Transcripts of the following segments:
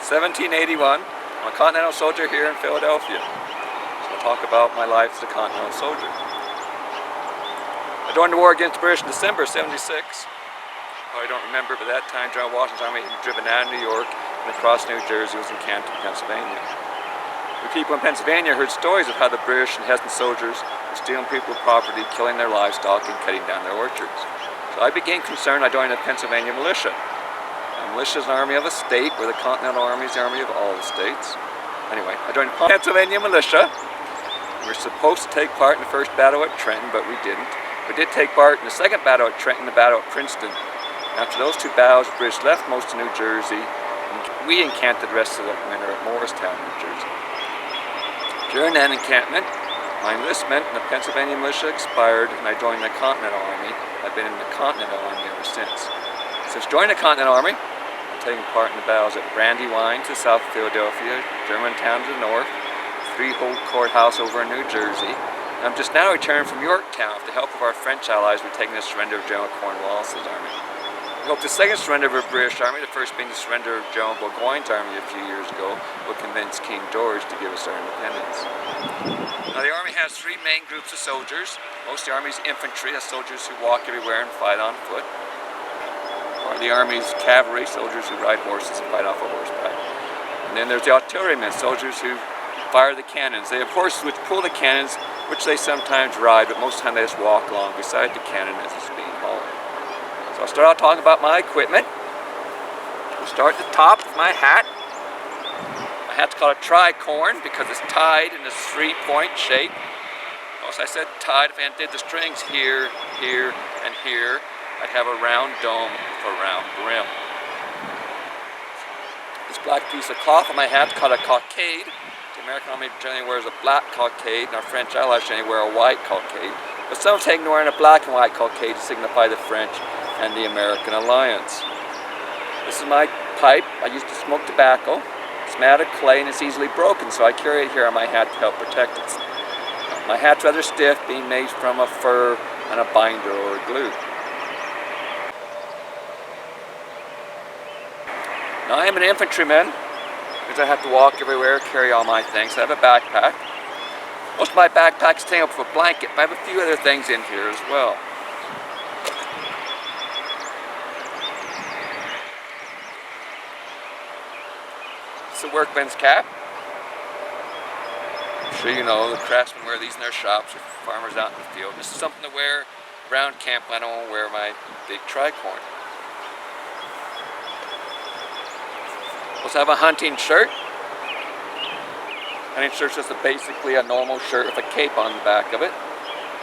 1781. I'm a Continental soldier here in Philadelphia. So I'll talk about my life as a Continental soldier. I joined the war against the British in December '76. I don't remember, but that time General Washington's army had driven out of New York and across New Jersey, was in Canton, Pennsylvania. The people in Pennsylvania heard stories of how the British and Hessian soldiers were stealing people's property, killing their livestock, and cutting down their orchards. So I became concerned. I joined the Pennsylvania militia. The militia is an army of a state, where the Continental Army is the army of all the states. Anyway, I joined the Pennsylvania militia. We were supposed to take part in the first battle at Trenton, but we didn't. We did take part in the second battle at Trenton, the battle at Princeton. After those two battles, the British left most of New Jersey, and we encamped the rest of the winter at Morristown, New Jersey. During that encampment, my enlistment in the Pennsylvania militia expired, and I joined the Continental Army. I've been in the Continental Army ever since. Since joining the Continental Army, I've taken part in the battles at Brandywine to south of Philadelphia, Germantown to the north, Freehold Courthouse over in New Jersey. And I'm just now returned from Yorktown with the help of our French allies. We're taking the surrender of General Cornwallis's army. We hope the second surrender of our British army, the first being the surrender of General Burgoyne's army a few years ago, will convince King George to give us our independence. Now the army has three main groups of soldiers. Most of the army's infantry, that's soldiers who walk everywhere and fight on foot. Or the army's cavalry, soldiers who ride horses and fight off a horseback. And then there's the artillerymen, soldiers who fire the cannons. They have horses which pull the cannons, which they sometimes ride, but most of the time they just walk along beside the cannon as it's being hauled. So I'll start out talking about my equipment. We'll start at the top with my hat. My hat's called a tricorn because it's tied in this three-point shape. Notice I said tied. If I did the strings here, here, and here, I'd have a round dome with a round brim. This black piece of cloth on my hat is called a cockade. The American Army generally wears a black cockade, and our French allies generally wear a white cockade. But some take wearing a black and white cockade to signify the French and the American alliance. This is my pipe. I used to smoke tobacco. It's made out of clay and it's easily broken, so I carry it here on my hat to help protect it. My hat's rather stiff, being made from a fur and a binder or a glue. Now I am an infantryman because I have to walk everywhere, carry all my things. I have a backpack. Most of my backpack's taken up with a blanket, but I have a few other things in here as well. It's a workman's cap. I'm sure you know the craftsmen wear these in their shops or farmers out in the field. This is something to wear around camp when I don't want to wear my big tricorn. Also have a hunting shirt. Hunting shirt's just basically a normal shirt with a cape on the back of it.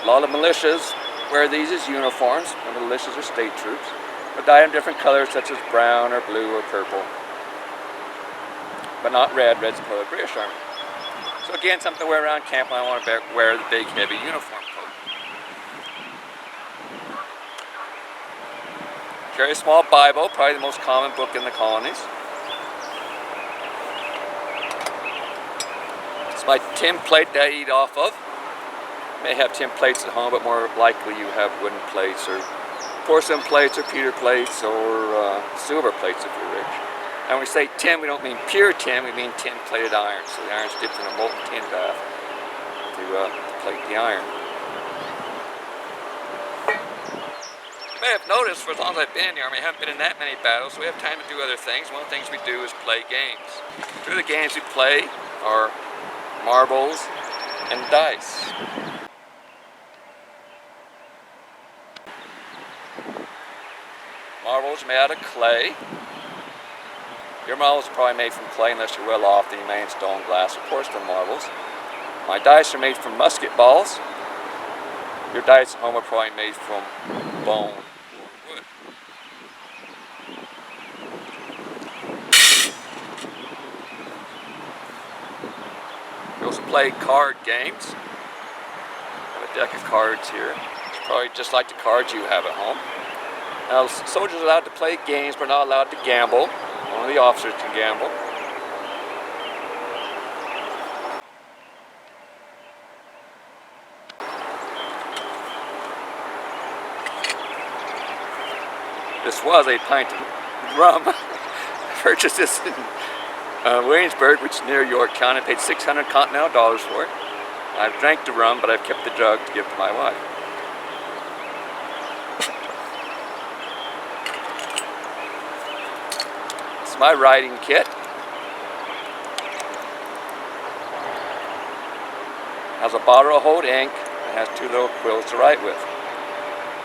A lot of militias wear these as uniforms. Remember, the militias are state troops. They're dyed in different colors such as brown or blue or purple. But not red. Red's the color of the British Army. So again, something to wear around camp when I want to wear the big, heavy uniform coat. Carry a small Bible, probably the most common book in the colonies. It's my tin plate that I eat off of. You may have tin plates at home, but more likely you have wooden plates or porcelain plates or pewter plates or silver plates if you're rich. And when we say tin, we don't mean pure tin, we mean tin-plated iron. So the iron's dipped in a molten tin bath to plate the iron. You may have noticed, for as long as I've been in the Army, I haven't been in that many battles, so we have time to do other things. One of the things we do is play games. Two of the games we play are marbles and dice. Marbles are made out of clay. Your marbles are probably made from clay unless you're well off, then you may in stone, glass, or porcelain marbles. My dice are made from musket balls. Your dice at home are probably made from bone or wood. We also play card games. I have a deck of cards here. It's probably just like the cards you have at home. Now, soldiers are allowed to play games, but not allowed to gamble. Only the officers can gamble. This was a pint of rum. I purchased this in Williamsburg, which is near Yorktown. I paid 600 Continental dollars for it. I've drank the rum, but I've kept the jug to give to my wife. It's my writing kit. Has a bottle of Hold ink and has 2 little quills to write with.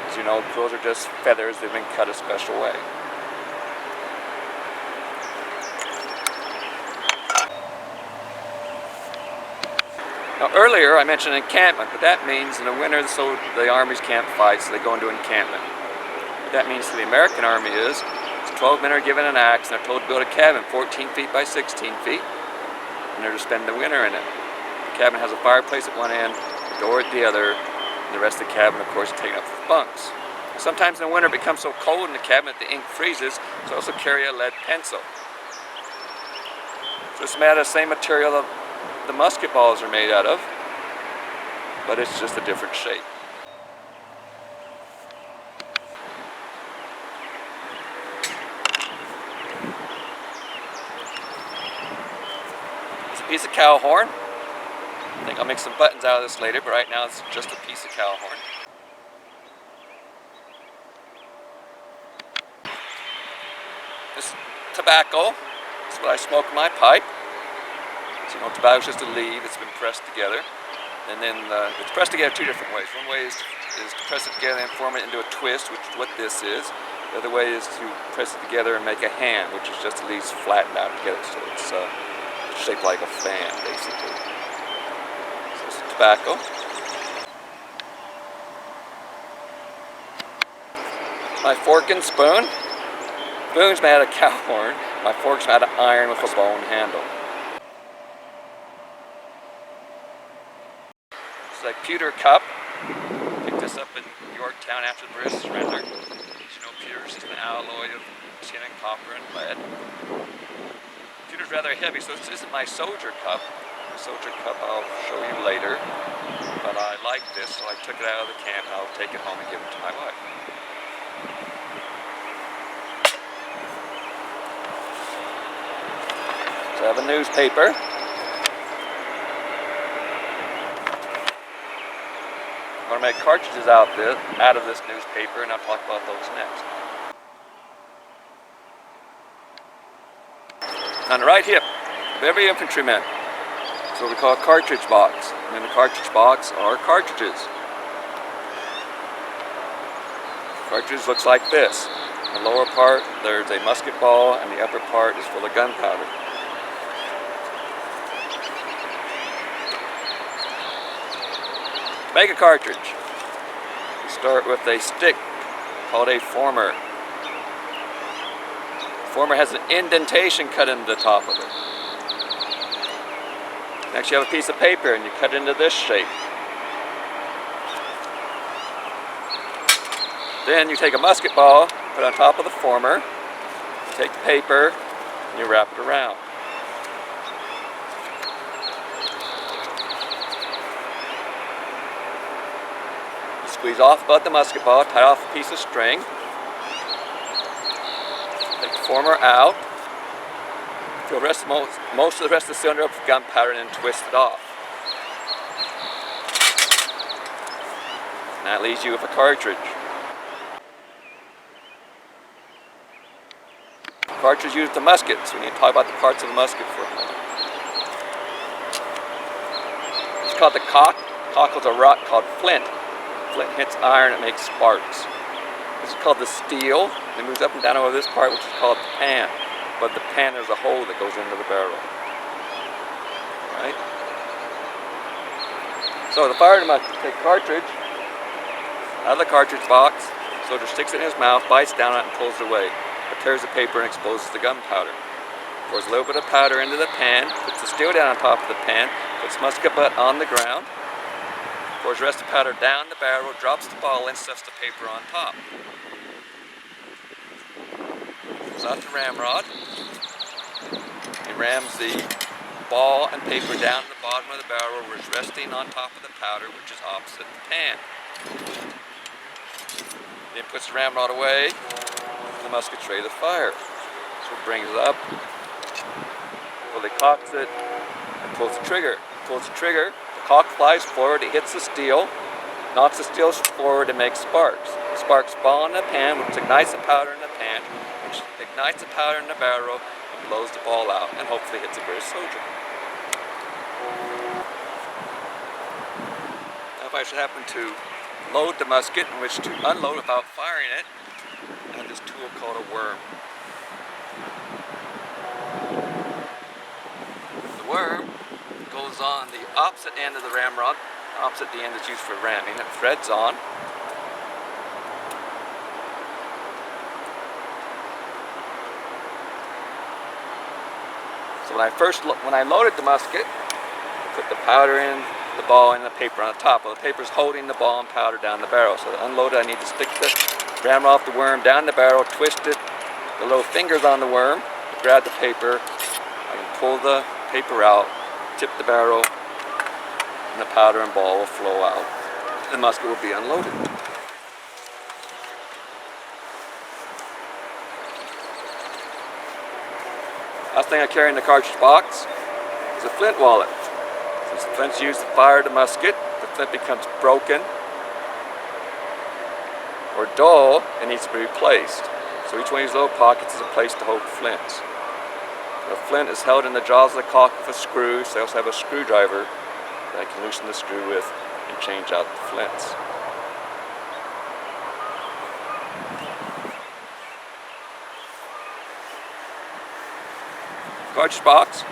As you know, quills are just feathers. They've been cut a special way. Now earlier I mentioned encampment, but that means in the winter so the armies can't fight, so they go into encampment. What that means to the American army is 12 men are given an axe and they're told to build a cabin 14 feet by 16 feet, and they're to spend the winter in it. The cabin has a fireplace at one end, a door at the other, and the rest of the cabin, of course, is taken up with bunks. Sometimes in the winter it becomes so cold in the cabin that the ink freezes, so I also carry a lead pencil. So it's made out of the same material that the musket balls are made out of, but it's just a different shape. It's a piece of cow horn. I think I'll make some buttons out of this later, but right now it's just a piece of cow horn. This tobacco is what I smoke in my pipe. So, you know, tobacco is just a leaf that's been pressed together. And then it's pressed together 2 different ways. One way is to press it together and form it into a twist, which is what this is. The other way is to press it together and make a hand, which is just the leaves flattened out together. So it's shaped like a fan, basically. So it's tobacco. My fork and spoon. Spoon's made out of cow horn. My fork's made out of iron with a bone handle. It's a pewter cup. Picked this up in Yorktown after the British surrender. As you know, pewter is just an alloy of tin and copper and lead. Pewter's rather heavy, so this isn't my soldier cup. The soldier cup I'll show you later. But I like this, so I took it out of the camp and I'll take it home and give it to my wife. So I have a newspaper. I'm going to make cartridges out of this newspaper, and I'll talk about those next. On the right hip of every infantryman is what we call a cartridge box. And in the cartridge box are cartridges. Cartridge looks like this. In the lower part there's a musket ball, and the upper part is full of gunpowder. Make a cartridge. You start with a stick called a former. The former has an indentation cut into the top of it. Next you have a piece of paper and you cut into this shape. Then you take a musket ball, put it on top of the former, you take the paper, and you wrap it around. Squeeze off about the musket ball, tie off a piece of string, take the former out, fill most of the rest of the cylinder up with gunpowder and then twist it off. And that leaves you with a cartridge. The cartridge used the musket, so we need to talk about the parts of the musket for a moment. It's called the cock. Cock was a rock called flint. Flint hits iron, it makes sparks. This is called the steel. It moves up and down over this part, which is called the pan. But the pan, there's a hole that goes into the barrel. Right? So the fire musket, take a cartridge out of the cartridge box. Soldier sticks it in his mouth, bites down on it, and pulls it away. It tears the paper and exposes the gunpowder. Pours a little bit of powder into the pan, puts the steel down on top of the pan, puts musket butt on the ground. Pours the rest of the powder down the barrel, drops the ball in, stuffs the paper on top. Pulls out the ramrod. He rams the ball and paper down to the bottom of the barrel where it's resting on top of the powder, which is opposite the pan. Then puts the ramrod away, and the musket's ready to fire. So it brings it up, Well, he cocks it and pulls the trigger. Pulls the trigger, the cock flies forward, it hits the steel, knocks the steel forward and makes sparks. The sparks fall in the pan, which ignites the powder in the pan, which ignites the powder in the barrel and blows the ball out and hopefully hits a British soldier. Now if I should happen to load the musket in which to unload without firing it, I have this tool called a worm. The worm goes on the opposite end of the ramrod, opposite the end that's used for ramming. It threads on. So when I loaded the musket, I put the powder in, the ball in, the paper on the top. Well, the paper's holding the ball and powder down the barrel. So to unload it, I need to stick the ramrod off the worm down the barrel, twist it, the little fingers on the worm, grab the paper. I can pull the paper out, tip the barrel, and the powder and ball will flow out. The musket will be unloaded. Last thing I carry in the cartridge box is a flint wallet. Since the flint's used to fire the musket, the flint becomes broken or dull and needs to be replaced. So each one of these little pockets is a place to hold flints. The flint is held in the jaws of the cock with a screw, so I also have a screwdriver that I can loosen the screw with and change out the flints. Cartridge box.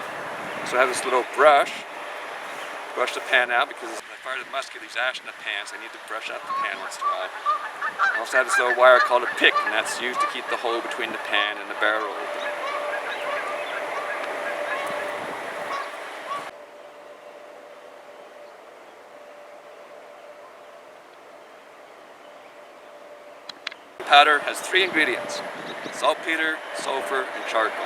So I have this little brush the pan out because when I fire the musket, there's ash in the pan, so I need to brush out the pan once in a while. I also have this little wire called a pick, and that's used to keep the hole between the pan and the barrel open. Powder has 3 ingredients: saltpeter, sulfur, and charcoal.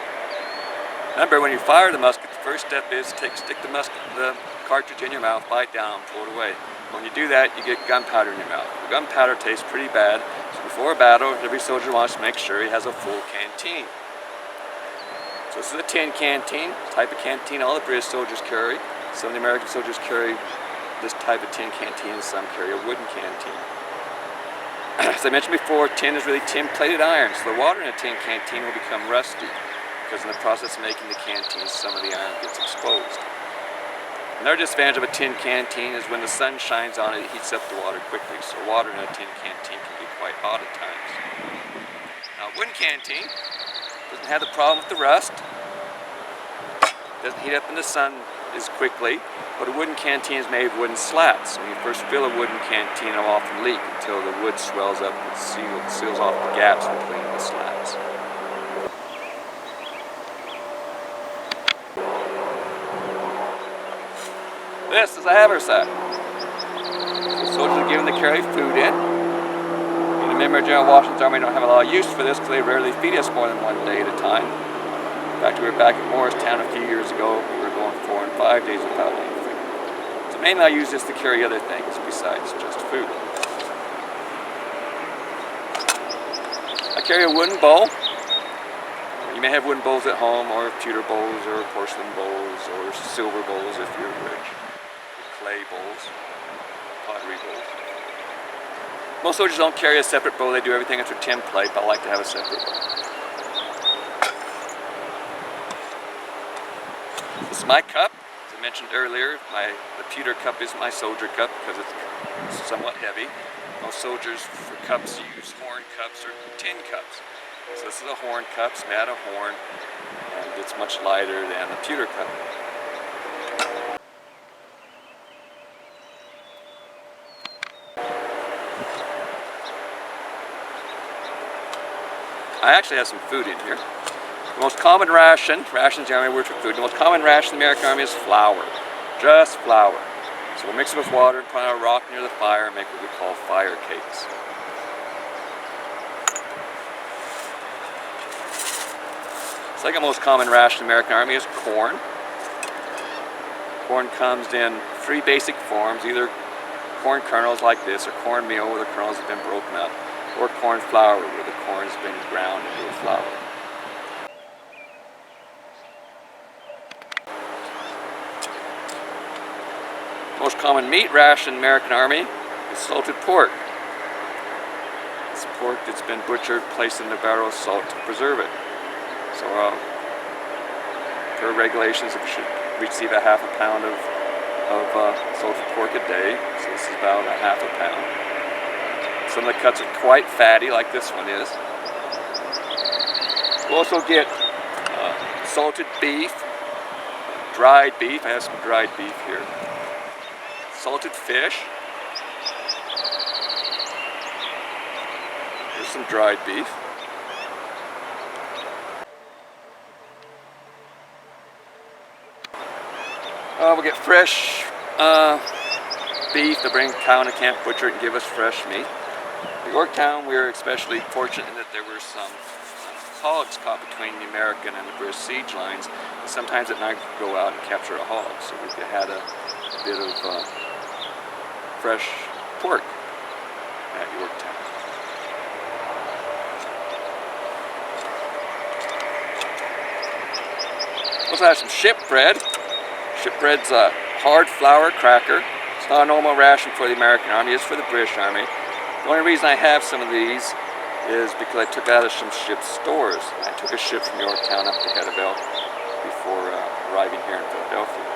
Remember, when you fire the musket, the first step is to stick the cartridge in your mouth, bite down, pull it away. When you do that, you get gunpowder in your mouth. The gunpowder tastes pretty bad, so before a battle, every soldier wants to make sure he has a full canteen. So this is a tin canteen, type of canteen all the British soldiers carry. Some of the American soldiers carry this type of tin canteen, and some carry a wooden canteen. As I mentioned before, tin is really tin-plated iron, so the water in a tin canteen will become rusty, because in the process of making the canteen, some of the iron gets exposed. Another disadvantage of a tin canteen is when the sun shines on it, it heats up the water quickly, so water in a tin canteen can be quite hot at times. Now, a wooden canteen doesn't have the problem with the rust, doesn't heat up in the sun as quickly, but a wooden canteen is made of wooden slats. When you first fill a wooden canteen, it will often leak until the wood swells up and seals off the gaps between the slats. This is a haversack. So soldiers are given to carry food in. And a member of General Washington's Army don't have a lot of use for this because they rarely feed us more than 1 day at a time. In fact, we were back at Morristown a few years ago. We were going 4 and 5 days without anything. So mainly I use this to carry other things besides just food. I carry a wooden bowl. You may have wooden bowls at home, or pewter bowls, or porcelain bowls, or silver bowls if you're rich. Clay bowls, pottery bowls. Most soldiers don't carry a separate bowl, they do everything into a tin plate, but I like to have a separate bowl. This is my cup. As I mentioned earlier, the pewter cup is my soldier cup because it's somewhat heavy. Most soldiers for cups use horn cups or tin cups. So this is a horn cup, it's made out of horn, and it's much lighter than a pewter cup. I actually have some food in here. The most common rations the Army word for food, the most common ration in the American Army is flour. Just flour. So we'll mix it with water and put on a rock near the fire and make what we call fire cakes. The second most common ration in the American Army is corn. Corn comes in 3 basic forms, either corn kernels like this, or cornmeal where the kernels have been broken up, or corn flour where the corn has been ground into a flour. most common meat ration in the American Army is salted pork. It's pork that's been butchered, placed in a barrel of salt to preserve it. So per regulations, it should receive a half a pound of salted pork a day. So this is about a half a pound. Some of the cuts are quite fatty, like this one is. We'll also get salted beef, dried beef. I have some dried beef here. Salted fish. Here's some dried beef. We'll get fresh beef. They bring cow to camp, butcher it, and give us fresh meat. In Yorktown, we were especially fortunate in that there were some hogs caught between the American and the British siege lines. And sometimes at night we'd go out and capture a hog, so we had a bit of fresh pork at Yorktown. We also have some shipbread. Shipbread's a hard flour cracker. It's not a normal ration for the American Army, it's for the British Army. The only reason I have some of these is because I took out of some ship's stores. I took a ship from Yorktown up to Hedeville before arriving here in Philadelphia.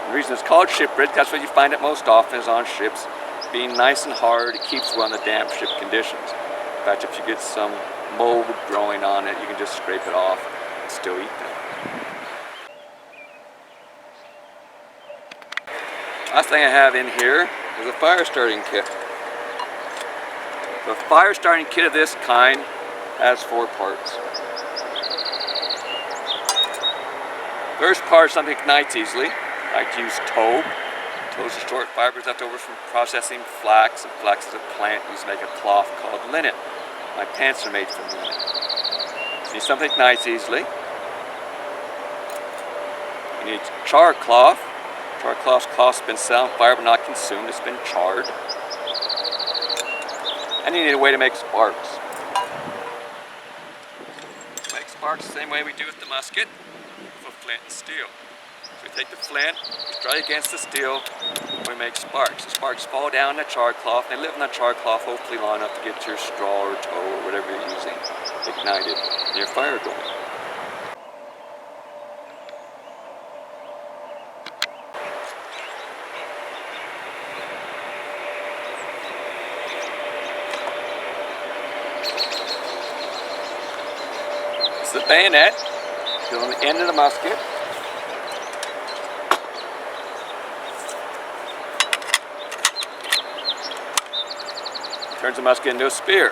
And the reason it's called shipbread, that's what you find it most often is on ships. Being nice and hard, it keeps well in the damp ship conditions. In fact, if you get some mold growing on it, you can just scrape it off and still eat them. Last thing I have in here is a fire starting kit. The fire starting kit of this kind has 4 parts. First part, something ignites easily. I like to use tow. Tow is the short fibers left over from processing flax, and flax is a plant used to make a cloth called linen. My pants are made from linen. So you need something that ignites easily. You need char cloth. Char cloth's been set on fire but not consumed. It's been charred. And you need a way to make sparks. Make sparks the same way we do with the musket, with flint and steel. So we take the flint, we strike against the steel, and we make sparks. The sparks fall down the char cloth, and they live in the char cloth hopefully long enough to get your straw or tow or whatever you're using ignited and your fire going. The bayonet goes on the end of the musket. Turns the musket into a spear.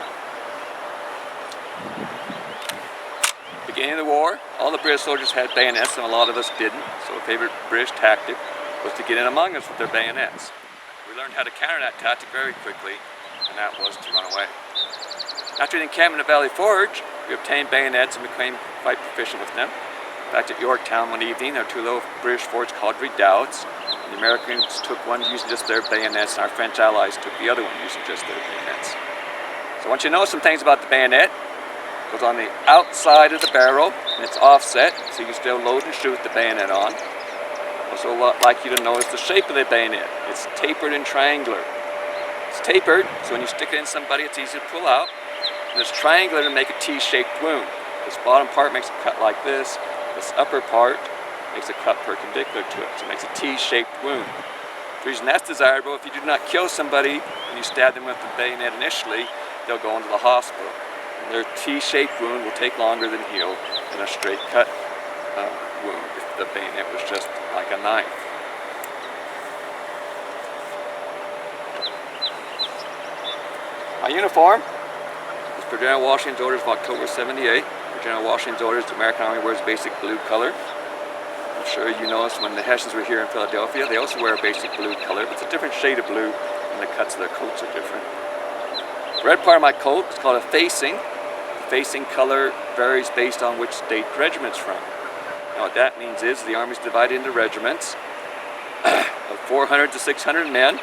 Beginning of the war, all the British soldiers had bayonets and a lot of us didn't, so a favorite British tactic was to get in among us with their bayonets. We learned how to counter that tactic very quickly, and that was to run away. After the encampment of Valley Forge, we obtained bayonets and became quite proficient with them. In fact, at Yorktown one evening, there were 2 little British forts called redoubts. The Americans took one using just their bayonets, and our French allies took the other one using just their bayonets. So once you know some things about the bayonet, it goes on the outside of the barrel, and it's offset, so you can still load and shoot the bayonet on. Also, what I'd like you to notice the shape of the bayonet. It's tapered and triangular. It's tapered, so when you stick it in somebody, it's easy to pull out. And it's triangular to make a T-shaped wound. This bottom part makes a cut like this. This upper part makes a cut perpendicular to it. So it makes a T-shaped wound. The reason that's desirable, if you do not kill somebody and you stab them with the bayonet initially, they'll go into the hospital. And their T-shaped wound will take longer than heal than a straight cut wound if the bayonet was just like a knife. My uniform is per General Washington's orders of October '78. Per General Washington's orders, the American Army wears basic blue color. I'm sure you noticed when the Hessians were here in Philadelphia, they also wear a basic blue color, but it's a different shade of blue, and the cuts of their coats are different. The red part of my coat is called a facing. The facing color varies based on which state the regiment's from. Now what that means is the Army's divided into regiments of 400 to 600 men.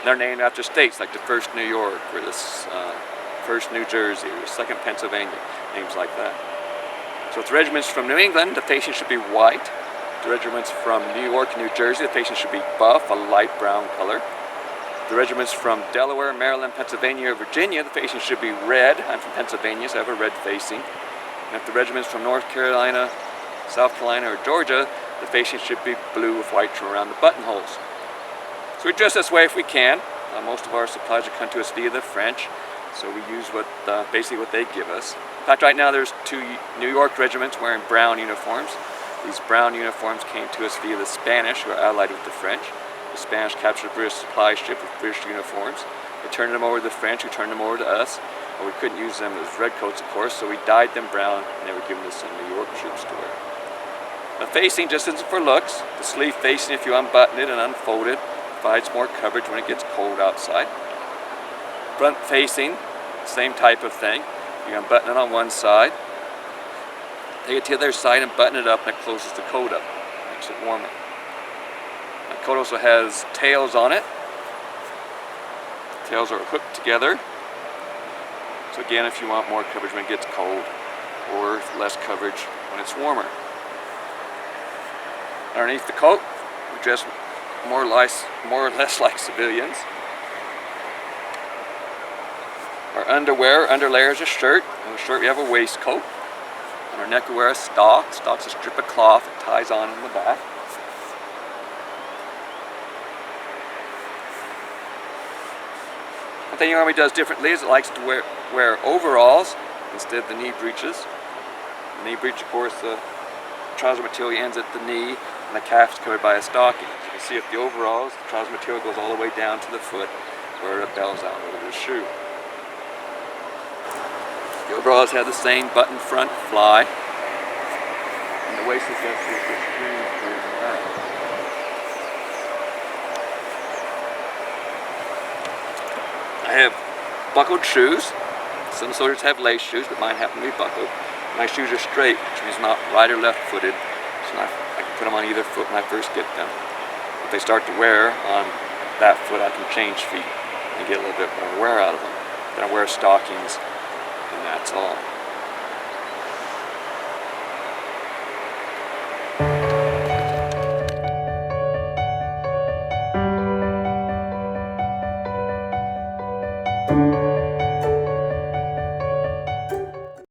They're named after states, like the 1st New York, or the 1st New Jersey, or 2nd Pennsylvania, names like that. So if the regiment's from New England, the facing should be white. The regiments from New York and New Jersey, the facing should be buff, a light brown color. The regiments from Delaware, Maryland, Pennsylvania, or Virginia, the facing should be red. I'm from Pennsylvania, so I have a red facing. And if the regiments from North Carolina, South Carolina, or Georgia, the facing should be blue with white trim around the buttonholes. So we dress this way if we can. Most of our supplies are come to us via the French, so we use basically what they give us. In fact, right now there's 2 New York regiments wearing brown uniforms. These brown uniforms came to us via the Spanish, who are allied with the French. The Spanish captured a British supply ship with British uniforms. They turned them over to the French, who turned them over to us. But we couldn't use them as redcoats, of course, so we dyed them brown, and they were given to some New York troops to wear. The facing just isn't for looks. The sleeve facing, if you unbutton it and unfold it, provides more coverage when it gets cold outside. Front facing, same type of thing. You unbutton it on one side, take it to the other side and button it up, and it closes the coat up. Makes it warmer. The coat also has tails on it. The tails are hooked together. So again, if you want more coverage when it gets cold, or less coverage when it's warmer. Underneath the coat, we dress more or less like civilians. Our underwear, underlayer is a shirt. On the shirt we have a waistcoat. On our neck we wear a stock. Stock's a strip of cloth that ties on in the back. One thing the Army does differently is it likes to wear overalls instead of the knee breeches. The knee breech, of course, the trouser material ends at the knee, and the calf is covered by a stocking. As you can see, with the overalls, the trouser material goes all the way down to the foot, where it bells out over the shoe. The overalls have the same button front fly, and the waist is just the screen through the back. I have buckled shoes. Some soldiers have lace shoes, but mine happen to be buckled. My shoes are straight, which means not right or left footed, so I can put them on either foot when I first get them. If they start to wear on that foot, I can change feet and get a little bit more wear out of them. Then I wear stockings, and that's all.